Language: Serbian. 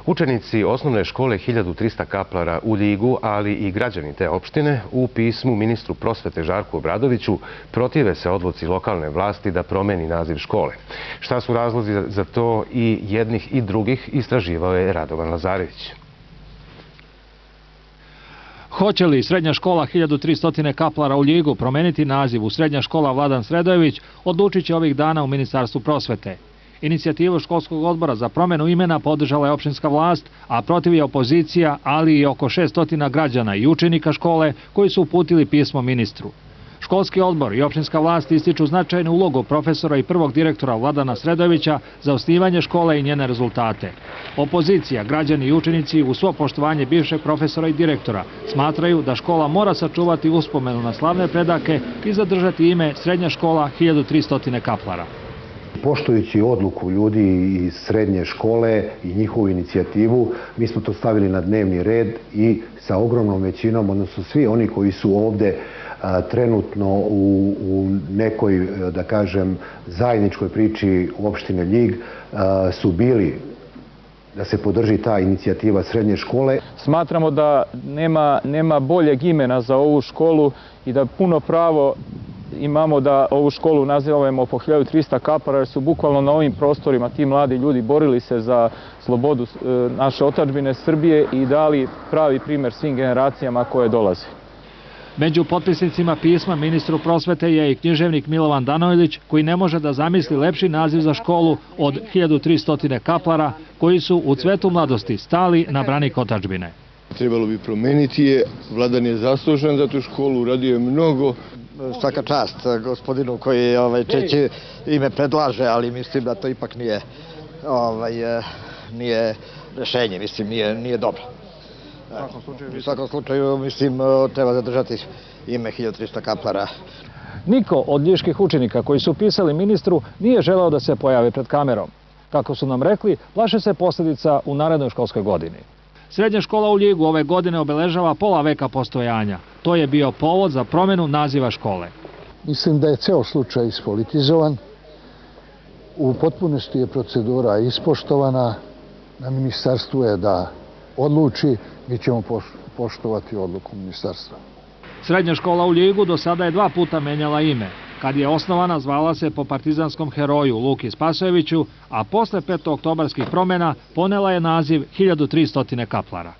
Učenici osnovne škole 1300 kaplara u Ljigu, ali i građani te opštine u pismu ministru prosvete Žarku Obradoviću protive se odluci lokalne vlasti da promeni naziv škole. Šta su razlozi za to i jednih i drugih istraživao je Radovan Lazarević. Hoće li srednja škola 1300 kaplara u Ljigu promeniti naziv u srednja škola Vladan Sredojević, odlučit će ovih dana u Ministarstvu prosvete. Inicijativu školskog odbora za promenu imena podržala je opštinska vlast, a protiv je opozicija, ali i oko 600 građana i učenika škole koji su uputili pismo ministru. Školski odbor i opštinska vlast ističu značajnu ulogu profesora i prvog direktora Vladana Sredojevića za osnivanje škole i njene rezultate. Opozicija, građani i učenici uz svo poštovanje bivšeg profesora i direktora smatraju da škola mora sačuvati uspomenu na slavne predake i zadržati ime Srednja škola 1300 kaplara. Poštujući odluku ljudi iz srednje škole i njihovu inicijativu, mi smo to stavili na dnevni red i sa ogromnom većinom, odnosno svi oni koji su ovde trenutno u nekoj, da kažem, zajedničkoj priči opštine Ljig su bili da se podrži ta inicijativa srednje škole. Smatramo da nema boljeg imena za ovu školu i da puno pravo imamo da ovu školu nazivamo po 1300 kaplara, jer su bukvalno na ovim prostorima ti mladi ljudi borili se za slobodu naše otadžbine Srbije i dali pravi primer svim generacijama koje dolaze. Među potpisnicima pisma ministru prosvete je i književnik Milovan Danojlić, koji ne može da zamisli lepši naziv za školu od 1300 kaplara koji su u cvetu mladosti stali na branik otadžbine. Trebalo bi promeniti je, Vladan je zaslužan za tu školu, uradio je mnogo. Svaka čast gospodinu koji čeće ime predlaže, ali mislim da to ipak nije rešenje, mislim nije dobro. U svakom slučaju mislim treba zadržati ime 1300 kaplara. Niko od ljiških učenika koji su pisali ministru nije želeo da se pojave pred kamerom. Kako su nam rekli, plaše se posljedica u narednoj školskoj godini. Srednja škola u Ljigu ove godine obeležava pola veka postojanja. To je bio povod za promjenu naziva škole. Mislim da je ceo slučaj ispolitizovan. U potpunosti je procedura ispoštovana. Na ministarstvu je da odluči, mi ćemo poštovati odluku ministarstva. Srednja škola u Ljigu do sada je 2 puta menjala ime. Kad je osnovana, zvala se po partizanskom heroju Luki Spasojeviću, a posle 5. oktobarskih promjena ponela je naziv 1300 kaplara.